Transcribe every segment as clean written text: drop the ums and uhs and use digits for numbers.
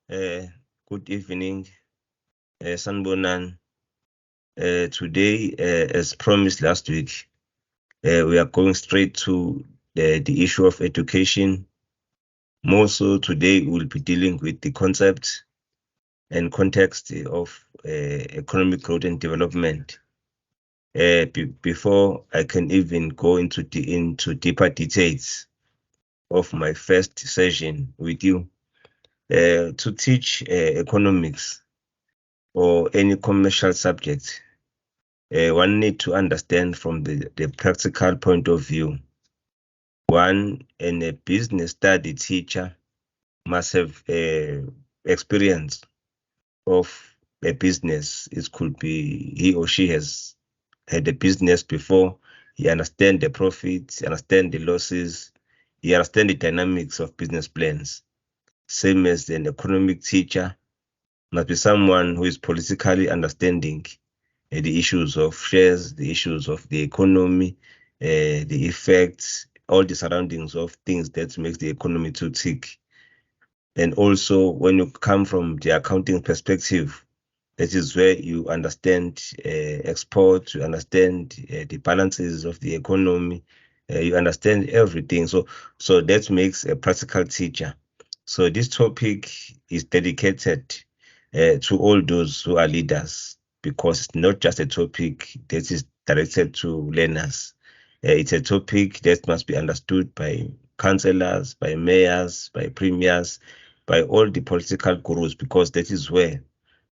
Good evening, Sanbonan. Today, as promised last week, we are going straight to the issue of education. More so today, we'll be dealing with the concept and context of economic growth and development. Before I can even go into deeper details of my first session with you, to teach economics or any commercial subject, one need to understand from the practical point of view. One, and a business study teacher must have experience of a business. It could be he or she has had a business before. He understand the profits, understand the losses, he understand the dynamics of business plans. Same as an economic teacher must be someone who is politically understanding the issues of shares, the issues of the economy, the effects, all the surroundings of things that makes the economy to tick. And also, when you come from the accounting perspective, that is where you understand export, you understand the balances of the economy, you understand everything. So that makes a practical teacher. So this topic is dedicated to all those who are leaders, because it's not just a topic that is directed to learners. It's a topic that must be understood by councillors, by mayors, by premiers, by all the political gurus, because that is where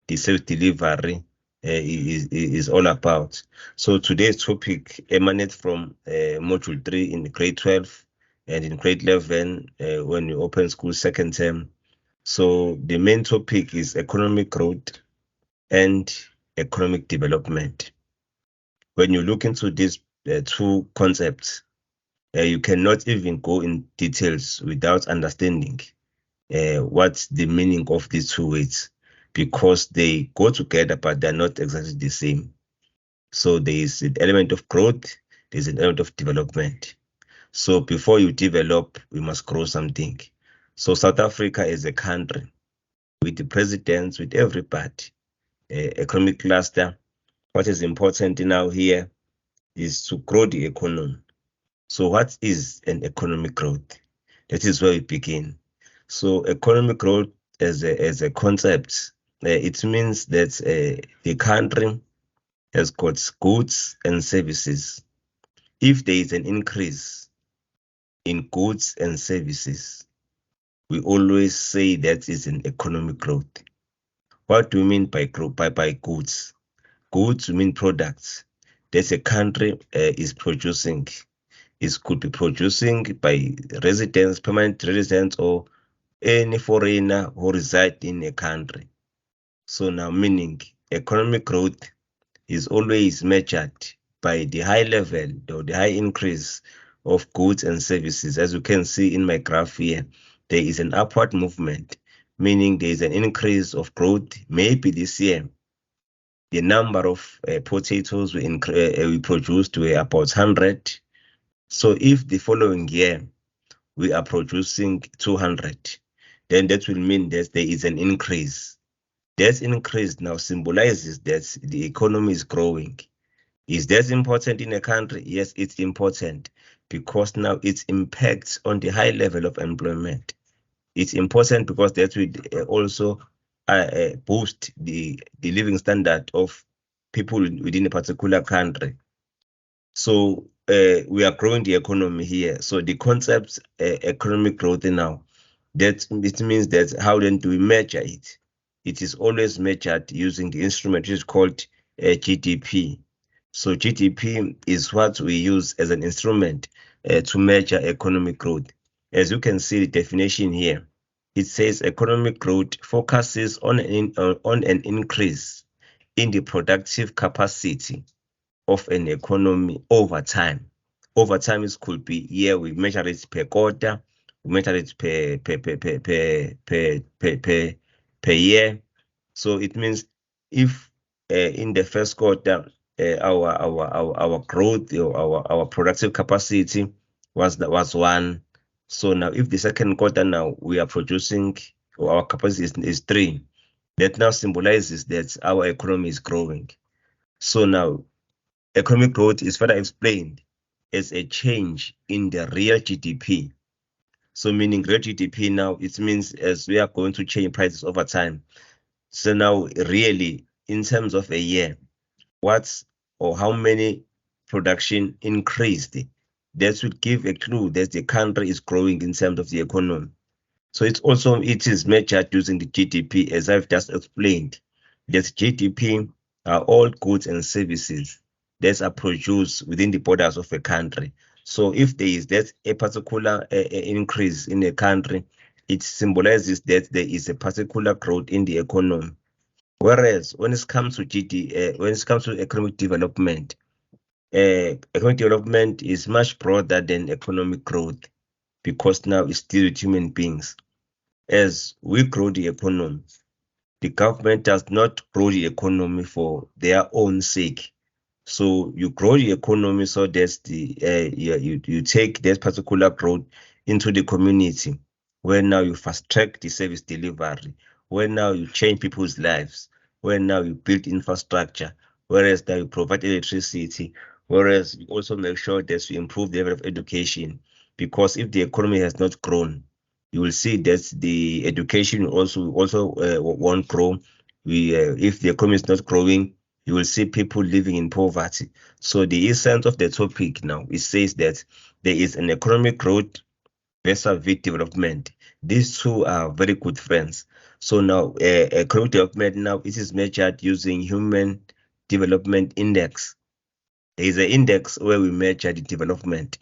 the service delivery is all about. So today's topic emanates from module 3 in grade 12 and in grade 11 when you open school second term. So the main topic is economic growth and economic development. When you look into these two concepts, you cannot even go in details without understanding what's the meaning of these two words, because they go together, but they're not exactly the same. So there is an element of growth, there's an element of development. So before you develop, we must grow something. So South Africa is a country with the presidents, with everybody, economic cluster. What is important now here is to grow the economy. So what is an economic growth? That is where we begin. So economic growth as a concept, it means that the country has got goods and services. If there is an increase in goods and services, we always say that is an economic growth. What do we mean by growth? By goods? Goods mean products that a country is producing. It could be producing by residents, permanent residents, or any foreigner who reside in a country. So now, meaning economic growth is always measured by the high level or the high increase of goods and services. As you can see in my graph here, there is an upward movement, meaning there is an increase of growth. Maybe this year, the number of potatoes we produced were about 100. So if the following year we are producing 200, then that will mean that there is an increase. That increase now symbolizes that the economy is growing. Is that important in a country? Yes, it's important, because now it impacts on the high level of employment. It's important because that will also boost the living standard of people within a particular country. So we are growing the economy here. So the concept economic growth now, that it means that how then do we measure it? It is always measured using the instrument which is called GDP. So GDP is what we use as an instrument to measure economic growth. As you can see the definition here, it says economic growth focuses on an increase in the productive capacity of an economy over time. Over time, it could be year, we measure it per quarter, we measure it per year. So it means if in the first quarter our growth or our productive capacity was one. So now if the second quarter now we are producing or our capacity is 3. That now symbolizes that our economy is growing. So now economic growth is further explained as a change in the real GDP. So meaning real GDP now, it means as we are going to change prices over time. So now really in terms of a year, what's or how many production increased, that would give a clue that the country is growing in terms of the economy. So it is measured using the GDP, as I've just explained. That GDP are all goods and services that are produced within the borders of a country. So if there is that a particular increase in a country, it symbolizes that there is a particular growth in the economy. Whereas when it comes to when it comes to economic development is much broader than economic growth because now it's still with human beings. As we grow the economy, the government does not grow the economy for their own sake. So you grow the economy so that you take that particular growth into the community, where now you fast track the service delivery, where now you change people's lives, where now you build infrastructure, whereas now you provide electricity, whereas you also make sure that you improve the level of education. Because if the economy has not grown, you will see that the education also won't grow. If the economy is not growing, you will see people living in poverty. So the essence of the topic now, it says that there is an economic growth versus development. These two are very good friends. So now economic development now it is measured using human development index. There is an index where we measure the development.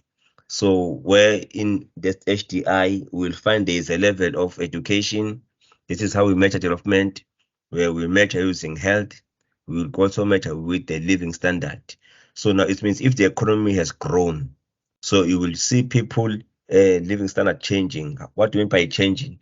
So where in this HDI, we'll find there is a level of education. This is how we measure development, where we measure using health. We will also measure with the living standard. So now it means if the economy has grown, so you will see people living standard changing. What do you mean by changing?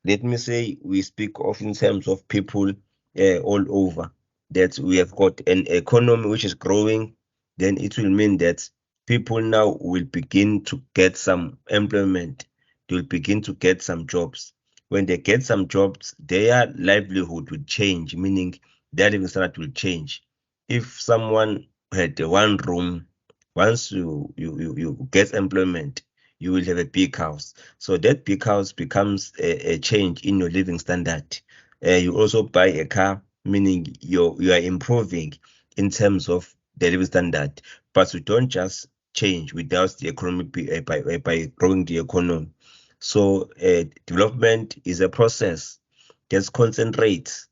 Let me say we speak of in terms of people all over, that we have got an economy which is growing, then it will mean that people now will begin to get some employment. They will begin to get some jobs. When they get some jobs, their livelihood will change, meaning their living standard will change. If someone had one room, once you get employment, you will have a big house. So that big house becomes a change in your living standard. You also buy a car, meaning you are improving in terms of the living standard. But we don't just change without the economy by growing the economy. So development is a process that concentrates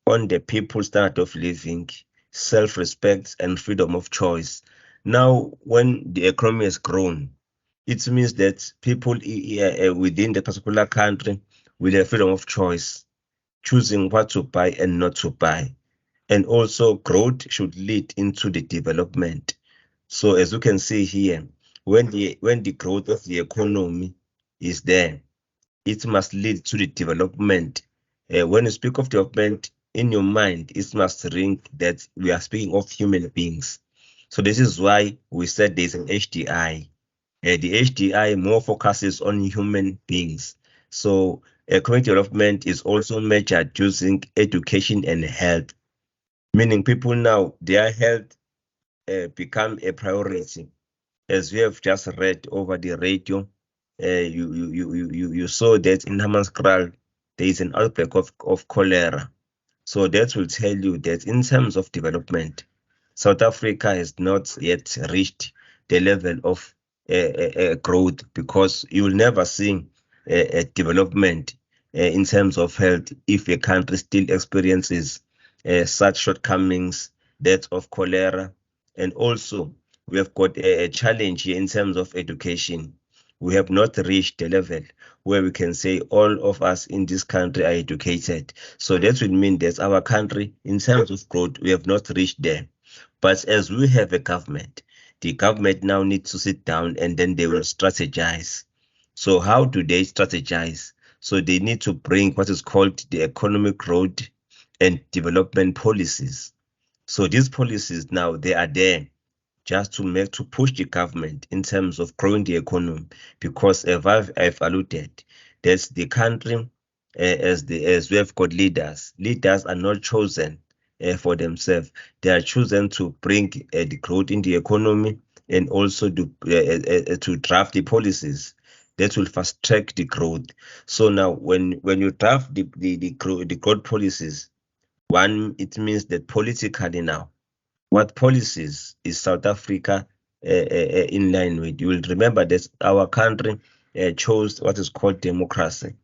on the people's standard of living, self-respect, and freedom of choice. Now, when the economy has grown, it means that people within the particular country will have freedom of choice, choosing what to buy and not to buy. And also, growth should lead into the development. So, as you can see here, when the growth of the economy is there, it must lead to the development. When you speak of development in your mind, it must ring that we are speaking of human beings. So this is why we said there's an HDI. The HDI more focuses on human beings. So economic development is also measured using education and health, meaning people now their health become a priority. As we have just read over the radio, you saw that in Hammanskraal there is an outbreak of cholera. So that will tell you that in terms of development, South Africa has not yet reached the level of growth, because you will never see a development in terms of health if a country still experiences such shortcomings, that of cholera. And also, we have got a challenge here in terms of education. We have not reached the level where we can say all of us in this country are educated. So that would mean that our country, in terms of growth, we have not reached there. But as we have a government, the government now needs to sit down and then they will strategize. So how do they strategize? So they need to bring what is called the economic growth and development policies. So these policies now they are there just to push the government in terms of growing the economy, because as I've alluded, there's the country as we have got leaders. Leaders are not chosen for themselves. They are chosen to bring the growth in the economy and also to draft the policies that will fast track the growth. So now, when you draft the growth policies, one, it means that politically now, what policies is South Africa in line with? You will remember that our country chose what is called democracy.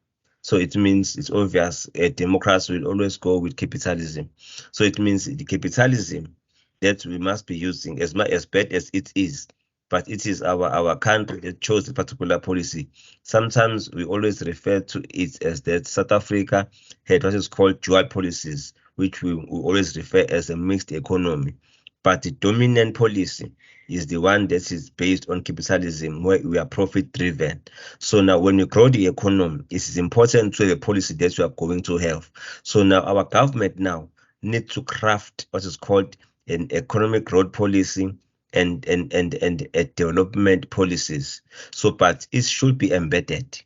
So it means it's obvious democracy will always go with capitalism. So it means the capitalism that we must be using, as much as bad as it is, but it is our country that chose a particular policy. Sometimes we always refer to it as that South Africa had what is called dual policies, which we always refer as a mixed economy. But the dominant policy is the one that is based on capitalism, where we are profit driven. So now, when you grow the economy, it is important to have a policy that you are going to have. So now, our government now need to craft what is called an economic growth policy and a development policies. So, but it should be embedded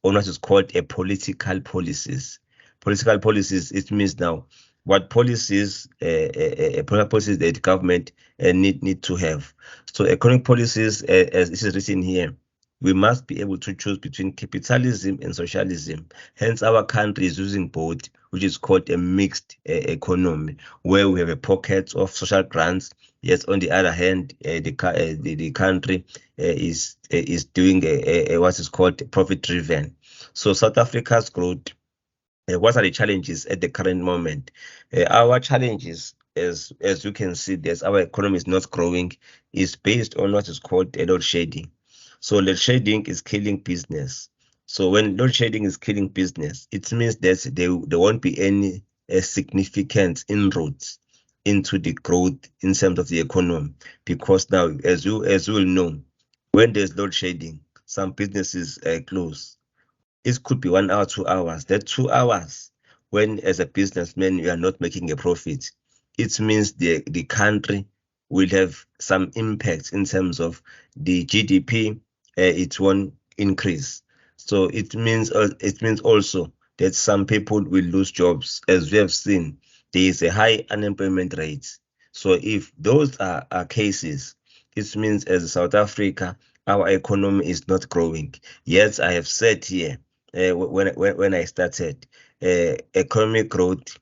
on what is called a political policies. Political policies, it means now what policies, political policies that the government need to have. So economic policies, as this is written here, we must be able to choose between capitalism and socialism. Hence, our country is using both, which is called a mixed economy, where we have a pocket of social grants. Yes, on the other hand, the country is doing what is called profit driven. So South Africa's growth, what are the challenges at the current moment? Our challenges, as you can see, there's our economy is not growing, is based on what is called load shedding. So load shedding is killing business. So when load shedding is killing business, it means that there won't be any significant inroads into the growth in terms of the economy. Because now, as you will know, when there's load shedding, some businesses close. It could be 1 hour, 2 hours. That 2 hours, when as a businessman you are not making a profit, it means the country will have some impact in terms of the GDP. It won't increase. So it means also that some people will lose jobs, as we have seen. There is a high unemployment rate. So if those are cases, it means as South Africa, our economy is not growing. Yes, I have said here when I started, economic growth,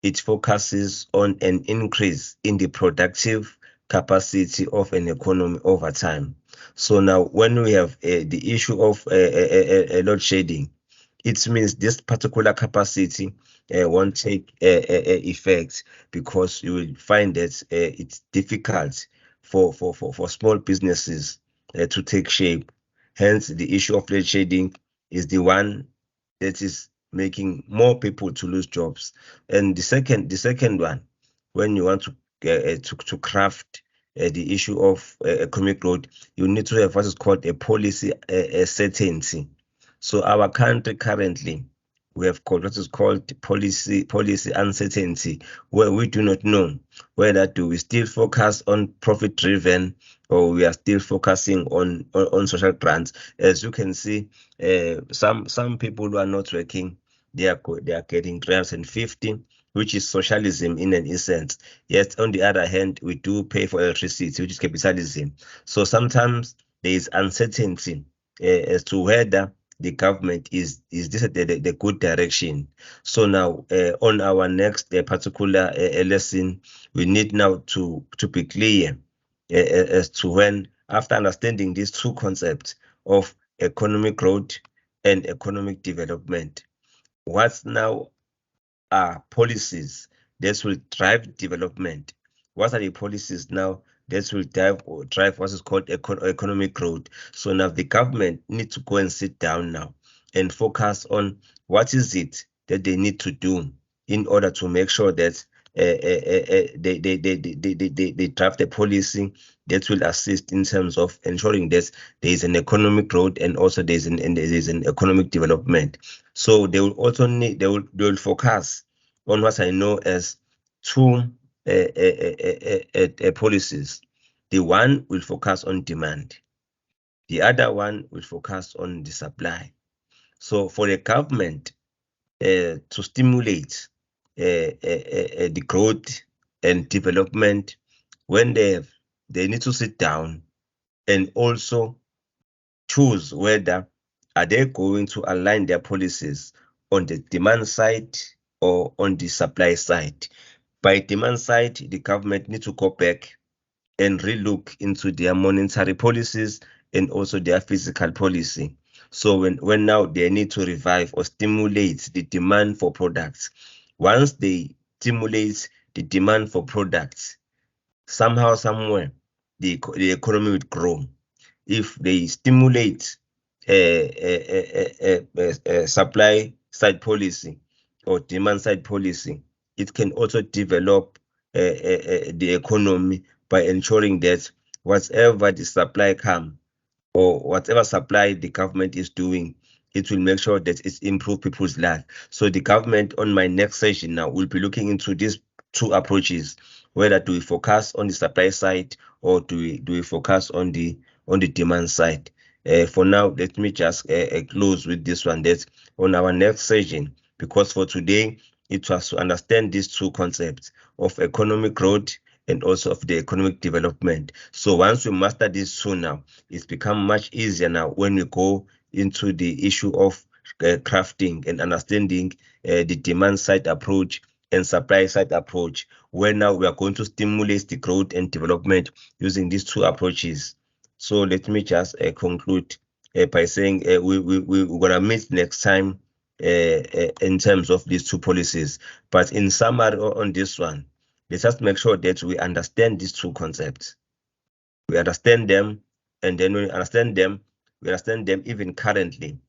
it focuses on an increase in the productive capacity of an economy over time. So now, when we have the issue of load shedding, it means this particular capacity won't take effect, because you will find that it's difficult for small businesses to take shape. Hence, the issue of load shedding is the one that is making more people to lose jobs. And the second one, when you want to craft the issue of economic growth, you need to have what is called a policy certainty. So our country currently, we have got what is called policy uncertainty, where we do not know whether do we still focus on profit driven, or we are still focusing on social grants. As you can see, some people who are not working, they are getting 350, which is socialism in an essence. Yet on the other hand, we do pay for electricity, which is capitalism. So sometimes there is uncertainty as to whether the government is this the good direction. So now on our next particular lesson, we need now to be clear as to when, after understanding these two concepts of economic growth and economic development, what's now are policies that will drive development. What are the policies now that will drive what is called economic growth? So now the government need to go and sit down now and focus on what is it that they need to do in order to make sure that they draft a policy that will assist in terms of ensuring that there is an economic growth, and also there is an economic development. So they will also they will focus on what I know as two policies. The one will focus on demand. The other one will focus on the supply. So for the government, to stimulate the growth and development. When they need to sit down and also choose whether are they going to align their policies on the demand side or on the supply side. By demand side, the government need to go back and relook into their monetary policies and also their fiscal policy. So when now they need to revive or stimulate the demand for products, once they stimulate the demand for products, somehow, somewhere, the economy will grow. If they stimulate a supply side policy or demand side policy, it can also develop the economy by ensuring that whatever the supply come or whatever supply the government is doing, it will make sure that it improve people's life. So the government on my next session now will be looking into these two approaches. Whether do we focus on the supply side or do we focus on the demand side? For now, let me just close with this one. That on our next session, because for today it was to understand these two concepts of economic growth and also of the economic development. So once we master these two now, it's become much easier now when we go into the issue of crafting and understanding the demand side approach and supply side approach, where now we are going to stimulate the growth and development using these two approaches. So let me just conclude by saying we're going to meet next time in terms of these two policies. But in summary on this one, let's just make sure that we understand these two concepts. We understand them, and then when we understand them even currently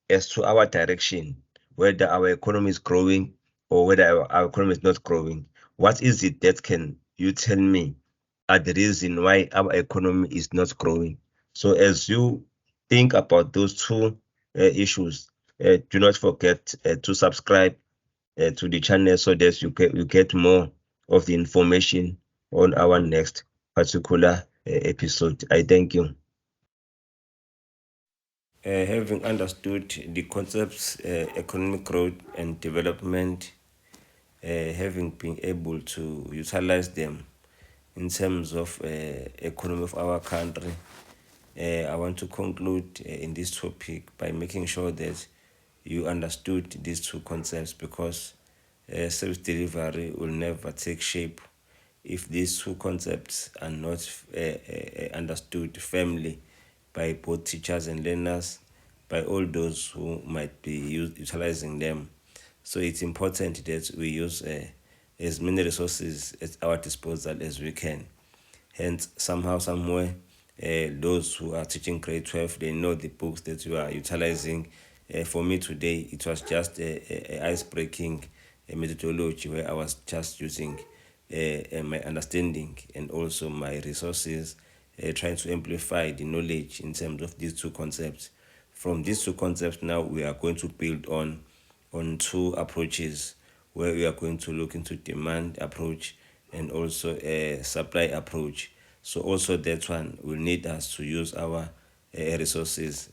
as to our direction, whether our economy is growing or whether our economy is not growing. What is it that can you tell me are the reason why our economy is not growing? So as you think about those two issues, do not forget to subscribe to the channel so that you get more of the information on our next particular episode. I thank you. Having understood the concepts economic growth and development, having been able to utilize them in terms of economy of our country, I want to conclude in this topic by making sure that you understood these two concepts, because service delivery will never take shape if these two concepts are not understood firmly by both teachers and learners, by all those who might be utilizing them. So it's important that we use as many resources at our disposal as we can. Hence, somehow, somewhere, those who are teaching grade 12, they know the books that you are utilizing. For me today, it was just a ice-breaking methodology where I was just using my understanding and also my resources, trying to amplify the knowledge in terms of these two concepts. From these two concepts, now we are going to build on two approaches, where we are going to look into demand approach and also a supply approach. So also that one will need us to use our resources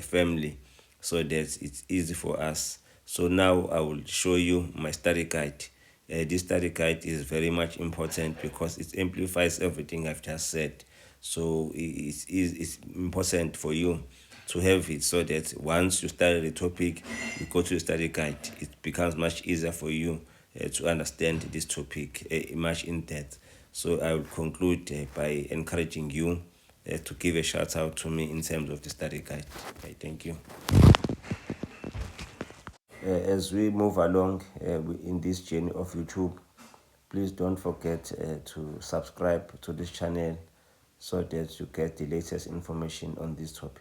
firmly so that it's easy for us. So now I will show you my study guide. This study guide is very much important because it amplifies everything I've just said. So it's important for you to have it so that once you study the topic, you go to the study guide, it becomes much easier for you to understand this topic much in depth. So I will conclude by encouraging you to give a shout out to me in terms of the study guide. Okay, thank you. As we move along in this journey of YouTube, please don't forget to subscribe to this channel so that you get the latest information on this topic.